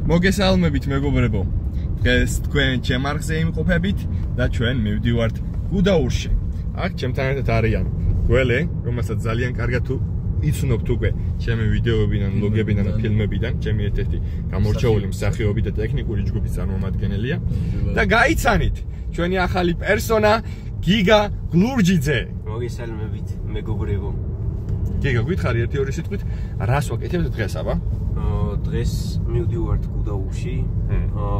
მოგესალმებით მეგობრებო. დღეს თქვენ ჩემ არხზე იმყოფებით და ჩვენ მივდივართ გუდაურში. აქ ჩემთან ერთად არიან გველე, რომელსაც ძალიან კარგად იცნობთ უკვე ჩემი ვიდეოებიდან, ლოგებიდან და ფილმებიდან, ჩემი ერთ-ერთი გამორჩეული მსახიობი და ტექნიკური ჯგუფის წარმომადგენელია. და გაიცანით ჩვენი ახალი პერსონა გიგა გლურჯიძე. მოგესალმებით მეგობრებო. გიგა, გითხარი ერთი-ორი სიტყვით, რას ვაკეთებთ დღეს, აბა? დღეს მივდივართ გუდაურში,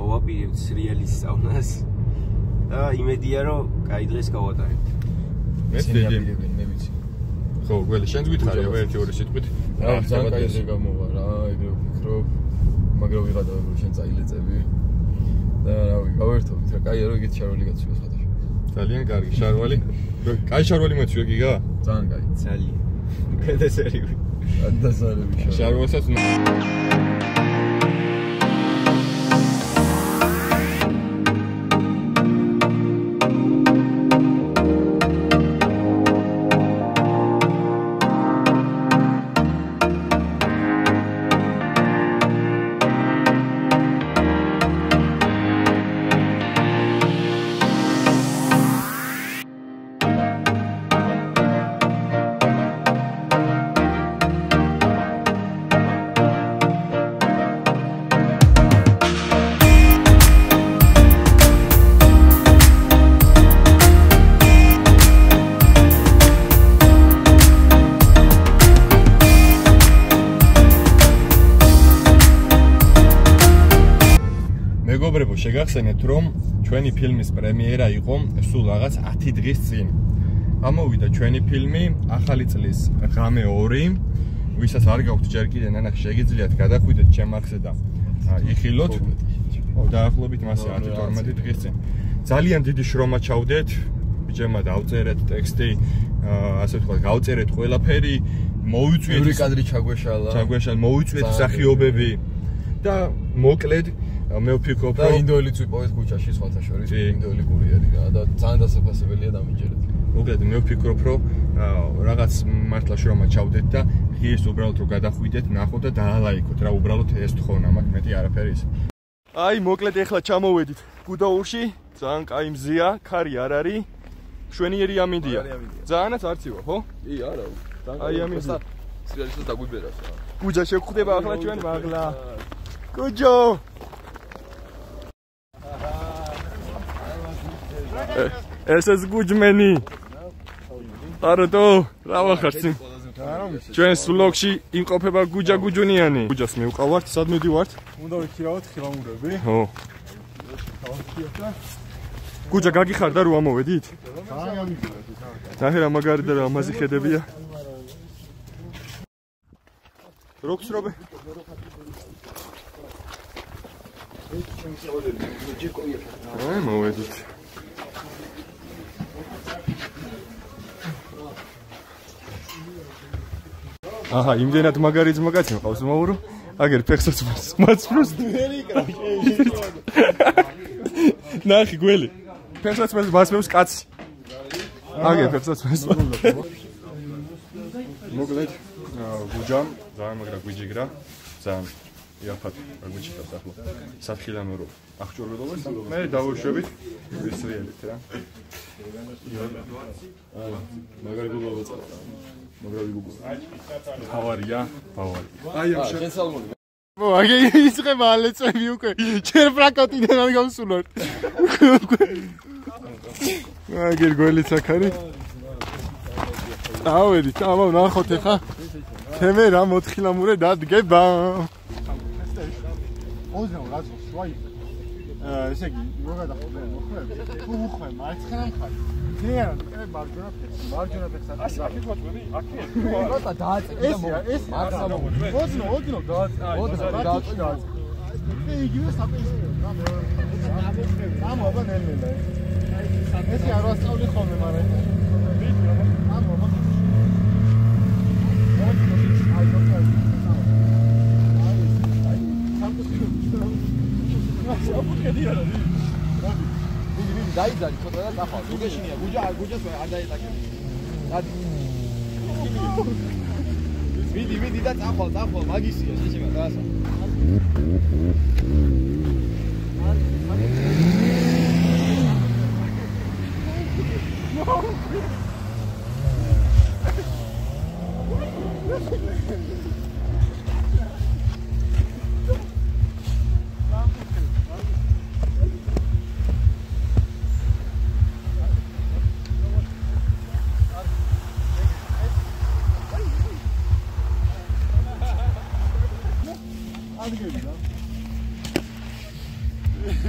ვაპირებთ სრიალის სწავლას და იმედია რომ კაი დღეს გავატარებთ. მე ვიცი. ხო, გველე, შენც გითხარი აბა ერთი-ორი სიტყვით. ძალიან კაი დღე გამოვა რა, ეგრე ვფიქრობ, მაგრამ ვიღადა შენ წაილეწები და რავი, გავერთობთ რა, კაია რომ ეგეთი შარვალი გაცვიოს ხათაში. ძალიან კარგი შარვალი. კაი შარვალი მოწვია გიგა? ძალიან კაი. ძალიან. გადასარევი. გადასარევი შარვალი. შარვალსაც მეგობრებო, შეგახსენეთ, რომ ჩვენი ფილმის პრემიერა იყო სულ რაღაც 10 დღის წინ. ამოვიდა ჩვენი ფილმი ახალი წლის ღამე 2, ვისაც არ გაქვთ ჯერ კიდე ნანახი, შეგიძლიათ გადახვიდეთ ჩემ არხზე და იხილოთ. დაახლოებით მასე 10-12 დღის წინ. ძალიან დიდი შრომა ჩავდეთ, ბიჭებმა დავწერეთ ტექსტი, ასე ვთქვათ, გავწერეთ ყველაფერი, მოვიწვიეთ ორი კადრი ჩაგვეშალა, მოვიწვიეთ მსახიობები და მოკლედ მე ვფიქრობ, რომ ინდოელიც ვიპოვეთ ქუჩაში სხვათა შორის, ინდოელი კურიერი რა და ძალიან დასაფასებელია დამიჯერეთ. მოკლედ მე ვფიქრობ, რომ რაღაც მართლა შრომა ჩავდეთ და ღირს უბრალოდ რომ გადახვიდეთ, ნახოთ და დაალაიქოთ რა, უბრალოდ ეს თხოვნა მაქვს, მეტი არაფერი ის. აი, მოკლედ ეხლა ჩამოვედით გუდაურში, ძალიან კაი მზია, ქარი არ არის, მშვენიერი ამინდია. ძალიანაც არცივა, ხო? კი, არა. აი ამინდია. სრიალისაც დაგვიბერავს რა. გუჯა შეგხვდება ახლა ჩვენ მაღლა. გუჯო ეს გუჯმენი. არდო, რა ვახართ? ჩვენს ვლოგში იმყოფება გუჯა გუჯუნიანი. გუჯას მივყავართ, სად მივდივართ? უნდა ვიქირავთ ხილამურები. ხო. გუჯა გაგიხარ და რო ამოვედით? ძალიან რა მაგარი და რა ამაზი ხედებია. როქსრობე. აი მოვედით. აჰა, იმდენად მაგარი ძმაკაცი მყავს მაურო. აგერ ფეხსაც მაცფროს დვერი კრა შეიძლება. ნახი გველი. ფეხსაც მასმევს კაცი. აგერ ფეხსაც მასმევს. მოკლედ გუჯამ ძალიან მაგრა გვიჯიგრა. ძალიან იაფად გვიჩიტავს ახლა. სათხილამო რო აღჭურვილობას. მე დავუშვებით ვისრიელით რა. მაგარი გუგლა წავა. მაგრამ გუგლა. ბავარია. აი ამ შენსალმონი. აგე იწება ალეწები უკვე. ჩერ პრაკოტიდან არ გავსულოთ. აგერ გველიც აქ არის. ავედით, ამავ ნახოთ ახლა. თემე რა მოთხილამურე დადგება. ოზნო გაწოს ვაი ესე იგი მოგადახდა მოხმები თუ უხმე მარცხენა მხარე ძლიერ აკეთებ მარჯვენა ფეხს აქ ვაჭვები აქე ცოტა დააწევი და ეს ოზნო დააწევი იგივე საპენსიო რა ამობა ნელ-ნელა ესე არ ვასწავლი ხოლმე მაგრამ ამობა დაიძალი ცოტა და დახვალ. გუჯაშინია, გუჯას არ დაეტაკები. მიდი და წახვალ, მაგისია, შეშეგა, დაასა.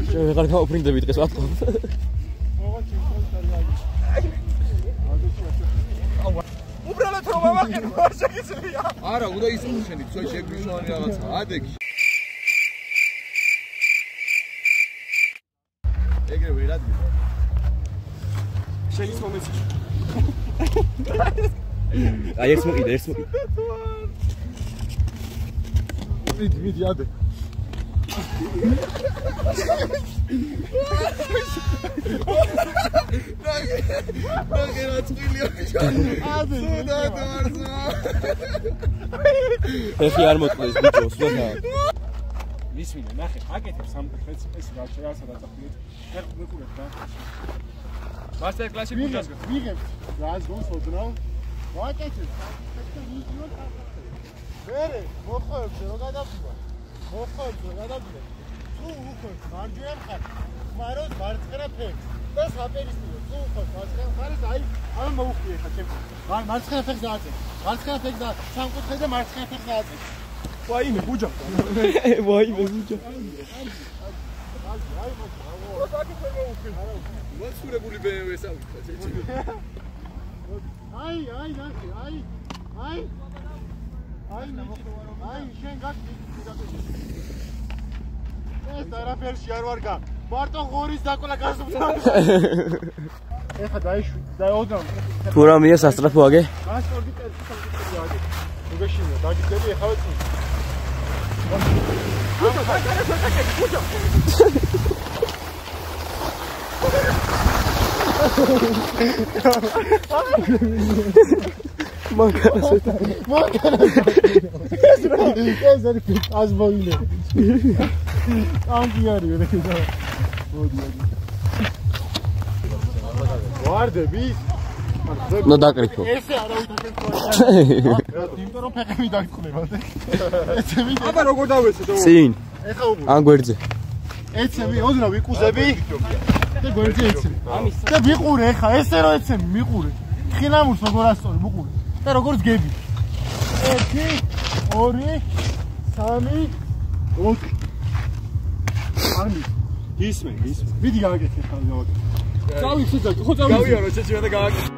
შენ ვეღარ გავფრინდები დღეს ვატყობ. უბრალოდ რომ ავახენო, არ შეგიძლია. არა, უნდა ისწავლო შენი, ცოტა შეგვიშვანი რაღაცა. ადეგი. ეგრე ვერ ადგილ. შენის მომეცი. აი ეს მოყიდა. მიდი, ადე. რა წვილია. ადე. ეხი არ მოწყდეს ბიჭო, სულათა. მისმინე, ნახე, აკეთებ სამკუთხედს, ეს რა სადაც ახდით. ეხ მიყურებ რა. მასტერ კლასი ბუჯას ვიღებ რას გონს ოდნავ. ვაკეთებ სამკუთხედს და ვიდეო გავაკეთებ. მერე მოხოებს რომ გადავიდა. თუ უხოებს მარჯვენა მხარეს, ხმაროს მარცხენა ფეხს. და საპერისტიო, თუ უხოებს მარცხენა მხარეს, აი, ამ მოუხდიე ხა ჩემს. მარცხენა ფეხს დააწე. მარცხენა ფეხს და სამკუთხედს და მარცხენა ფეხს დააწე. ვაიმე ბუჯა. მოცურებული BMW-ს ავიქცა წეჭი. აი, ნახე, აი, შენ გაგიძე. ეს არაფერში არ ვარ გა. მარტო ღორის დაკოლა გასუბთა. ეხა დაიშვი, დაოდამ. თუ რამეა სასტრაფო აგე? გასწორდი წერტი სამკუთხედი აგე. უგეშინო, დაგიძები ეხავე წინ. ნო დაკრიფო. ესე არავითარ იმიტომ რომ ფეხები დაგწყდება. აბა როგორ დავესე? წინ. ეხა უყურე. ან გვერდზე. ეცემი, ოდნავ ვიკუზები. და გვერდზე ეცემი. და ვიყურე ეხა, ესე რომ ეცემი, მიყურე. ხინამურს როგორ ასწორი, მიყურე. და როგორ გები. 1 2 3 4 ამი ისმე. ვიდი გააკეთე ხალ გავაკეთე. წავიქცე და ხო წავიქცე. გავიარო შეჭირა და გააკეთე.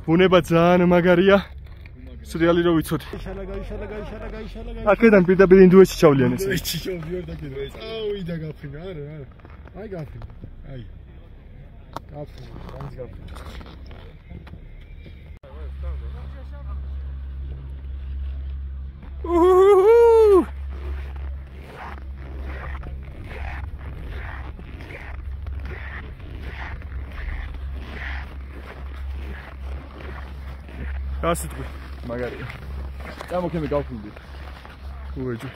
ბუნება ძალიან მაგარია. სრიალი რო ვიცოდი. გაიშალა. აქედან პირდაპირ ინდუეთში ჩავლიან ესე. ეჩი ჩავდიარ და კიდე. წავიდა გაფრინა, არა. აი გაფრინა. აი. გაფრინა, განძ გაფრინა. გასიტყვი მაგარია. წამოქემი გავფრინდი. უეჯო.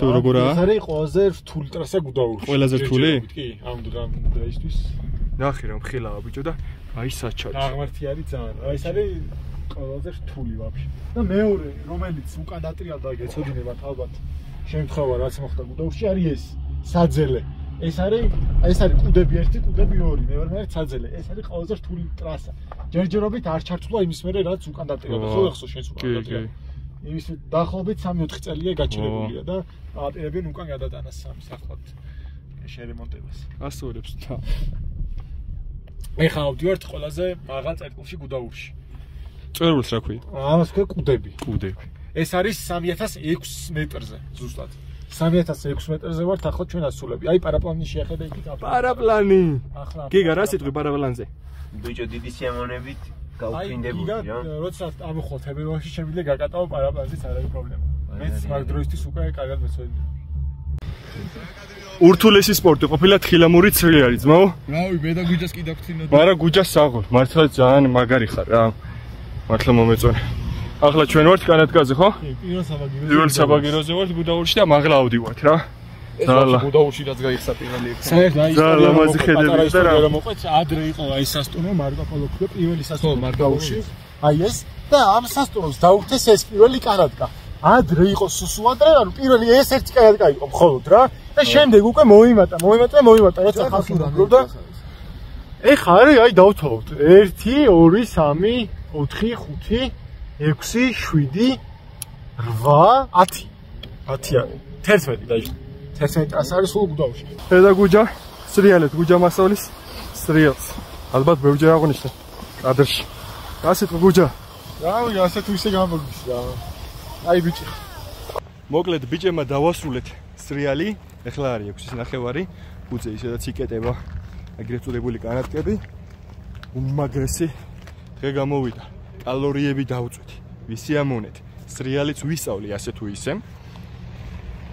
თუ როგორაა? ეს არის ყველაზე რთული ტრასა გუდაურში. ყველაზე რთული? კი, ამ დრაისთვის. ნახე რა მხილაა ბიჭო და აი საჩალო. აღმართი არის ძალიან. აი ეს არის ყველაზე რთული ვაფშე. და მეორე, რომელიც უკან დატრიალდა გეცოდინებათ ალბათ. შემთხვევა რაც მოხდა გუდაურში არის ეს საძელე. ეს არის კუდები 1, კუდები 2. მე საძელე. ეს არის ყველაზე რთული ტრასა. ჯერჯერობით არ ჩართულა იმის მერე რაც უკან დატრიალდა. ხო ახსოვს შენს უკან დატრიალდა. იმის დაახლოებით 3-4 წელია გაჩერებულია და აპირებენ უკან გადატანას სამის ახლად შერემონტებას. ასწორებს და ეხლა ავდივართ ყველაზე მაღალ წერტილში გუდაურში. წერტილს რა ქვია? ამას ქვია კუდები. ეს არის 3006 მეტრზე ზუსტად. 3006 მეტრზე ვართ ახლა ჩვენ ასულები. აი პარაპლანი შეხედა იქით. პარაპლანი. ახლა გიგა რა სიტყვი პარაპლანზე? ბიჭო დიდი სიამონებით გავფრინდებული რა. როცა ამხვალ თებერვალში შემიძლია გაკატავო პარაპლანზეც არ არის პრობლემა. მეც მაგ დროისთვის უკვე კარგად მეცოდი. ურთულესი სპორტი ყოფილა თხილამური ცრიალი ძმაო. რავი, მე და გუჯას კი დაგვრთინოთ. მაგრამ გუჯას საღოლ, მართლა ძალიან მაგარი ხარ რა. მართლა მომეწონა. ახლა ჩვენ ვართ კანადგაზე, ხო? პირველ საბაგიროზე ვართ გუდაურში და მაღლა ავდივართ რა. ზალა გუდაურში რაც გაიხსა პირველი ექს. საერთოდ აი ზალა მაზი ხედები და რა მოყვეთ ადრე იყო აი სასტუმრო მარკო პოლო კლუბ პირველი სასტუმრო მარკაუში. აი ეს და ამ სასტუმროს დაუხდეს ეს პირველი კანადგა. ადრე იყო სუსუადრე, ანუ პირველი ეს ერთი კანადგა იყო მხოლოდ რა. და შემდეგ უკვე მოიმატა, როცა ხალხი დაბრუნდა. ეხა არის აი დავთვალოთ. 1 2 3 4 5 6 7 8 10. 10 არის. 11 დაიჭირა. 11 წელს არის სულ გუდაურში. და გუჯა სრიალეთ, გუჯა მასწავლის სრიალს. ალბათ ბევრჯერ აღნიშნე კადრში. ასეთ გუჯა. რავი, ასე თუ ისე გამოგდის რა. აი ბიჭი. მოკლედ ბიჭებმა დავასრულეთ სრიალი. ეხლა არის 6-ის ნახევარი. გუძე ისედაც იკეტება. ეგრეთ წოდებული კანადგები. უმაგრესი დღე გამოვიდა. კალორიები დავწვეთ. ვისიამოვნეთ. სრიალიც ვისწავლი ასე თუ ისე.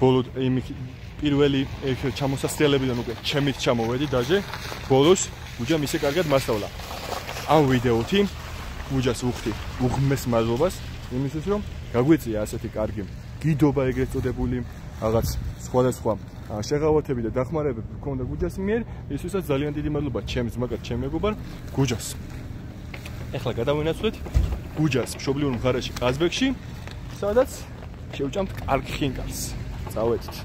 ბოლო პირველი ჩამოსასწრებიდან უკვე ჩემით ჩამოვედი დაჟე. ბოლოს გუჯამ ისე კარგად მასწავლა. ამ ვიდეოთი გუჯას ვუხდი უღმეს მადლობას იმისთვის რომ გაგვეწია ასეთი კარგი გიდობა ეგრეთ წოდებული რაღაც სხვადასხვა შეღავათები და დახმარებები გქონდა გუჯას მიერ ისუსაც ძალიან დიდი მადლობა ჩემს ძმაკად ჩემ მეგობარ გუჯას. ეხლა გადავინაცვლეთ გუჯას მშობლიურ მხარეში ყაზბეგში სადაც შევჭამთ კარგ ხინკალს. წავედით.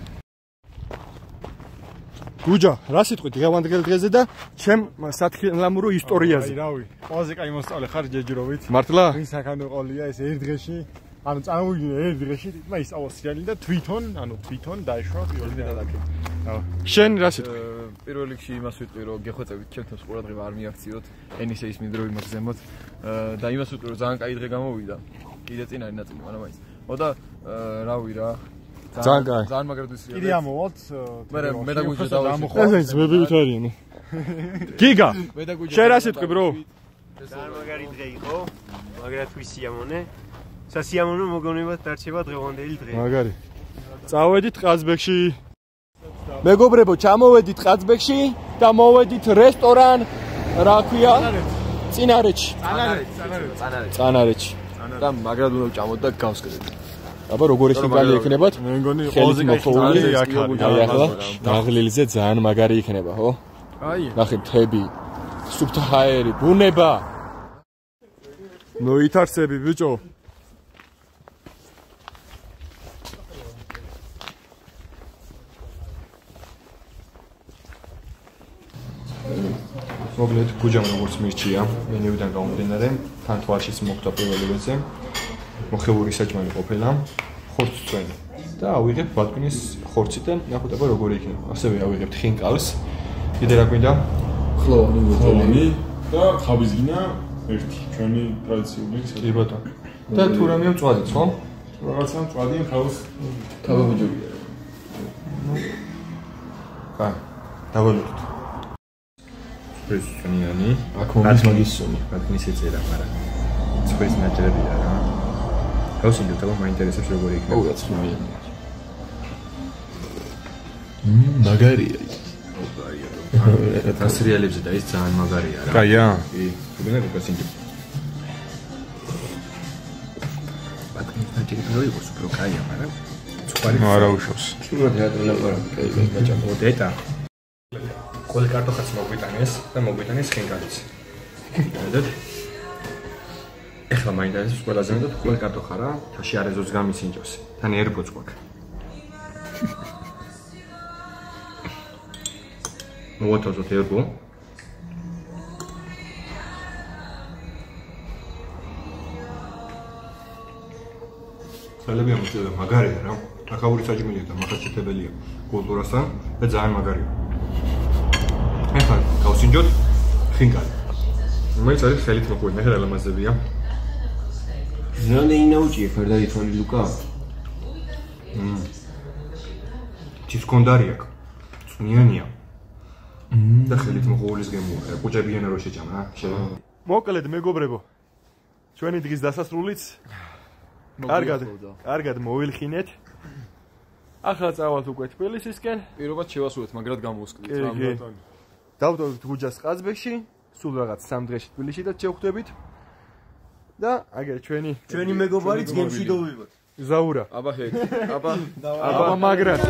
გუჯა, რა სიტყვით დღევანდელ დღეზე და ჩემ სათხილამურო ისტორიაზე. აი რავი, ყველაზე კაი მოსწავლე ხარ ჯეჯიროვით. მართლა? ვინ საქანო ყოლია ეს ერთ დღეში. ანუ წარმოვიდგინე ერთ დღეში თითმა ისწავლა სრიალი და თვითონ დაეშვა პირველი დადაკეთე. შენ რა სიტყვი? პირველ რიგში იმას ვიტყვი რომ გეხვეწებით ჩემთვის ყურადღება არ მიაქციოთ ენისეის მინდროვი მაგზემოთ და იმას ვიტყვი რომ ძალიან კაი დღე გამოვიდა. კიდე წინ არის ნაწილი, მაგრამ მაინც. ოდა რავი რა. ძალიან მაგრად ვისრიალე. კიდე ამოვალთ. მე და გუჯა დავაშვი. ეს მებივით არიანი. გიგა. შენ რა სიტყვი ბრო? ძალიან მაგარი დღე იყო. მაგრად ვისიამოვნე. სასიამოვნო მოგონებათ დარჩება დღევანდელი დღე. მაგარი. წავედით ყაზბეგში. მეგობრებო, ჩამოვედით ყაზბეგში და მოვედით რესტორან, რა ქვია? წინარეჩი. წანარეჩი. და მაგრად უნდა ვჭამოთ და გავსკდეთ. აბა როგორი ხინკალი ექნებათ? მე მგონი ყველაზე მოხოვული აქ არის. აი ახლა დაღლილზე ძალიან მაგარი იქნება, ხო? აი. ნახე მთები, სუფთა ჰაერი, ბუნება. ნუ ითარცები ბიჭო. მოკლედ გუჯამ როგორც მირჩია, მენიუდან გამომდინარე, თან თვალშიც მოხვდა პირველივეზე. მოხეული საჭმელი ყოფილა, ხორცწვენი. და ავიღებ ბატკნის ხორცი და ნახოთ აბა როგორი იქნება. ასევე ავიღებთ ხინკალს. კიდე რა გვინდა? ხლოვანი და ხაბიზგინა ერთი ჩვენი ტრადიციული კი ბატონო. და თუ რამეა მწვადიც, ხო? რაღაცა მწვადი ხავს თავაბიჯობია. კაი. დავალოთ. ეს წვნიანი. აქ მომდის მაგის სუნი. ბატკნის ეწერა, მაგრამ წყვის ნაჭრებია რა. გავსინჯოთ, აბა მაინტერესებს როგორი იქნება. ოღონდ ცნობილია. მაგარია. და სრიალებზე და ის ძალიან მაგარია რა. კაია? კი. ვინმე გავსინჯოთ. ბატკნის ნაჭრები რო იყოს, უფრო კაია, მაგრამ ცხვარი არა უშავს. სულ თეატრალაპარაკი კაი გაჭამო. დეტა. კოლე კარტოხაც მოგვიტანეს და მოგვიტანეს ხინკალიც. დადეთ. ეხლა მაინტერესებს ყველაზე მეტად კოლე კარტოხა რა, თაში არეზოს გამისინჯოს. თან ერბოც გვაქვს. მოვათავსოთ ერბო. ხელები ამოჭრა მაგარია რა. ახაური საჭმელია და მახასიათებელია კულტურასთან და ძალიან მაგარია. ეხლა გავსინჯოთ ხინკალი. რომელიც არის ხელით მოყვეთ, მე ხელ ლამაზებია. Znane inaучи, фердари твои лука. Tis კონდარი აქვს. წვნიანია. და ხელით მოყოლის გემოა. ყუჭებიან რო შეჭამ რა. მოკლედ მეგობრებო. ჩვენი დღის დასასრულიც კარგად მოვილხინეთ. ახლა წავალთ უკვე თბილისისკენ. პირობად შევასრულეთ, მაგრამ გამოვსკდით რა. დავდოთ გუჯას ყაზბეგში, სულ რაღაც 3 დღეში თბილისში და შევხვდებით. და აგერ ჩვენი მეგობარიც გემში დოვიღოთ. ზაურა. აბა ჰე. აბა მაგრად.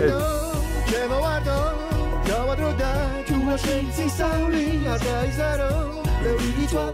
Yo,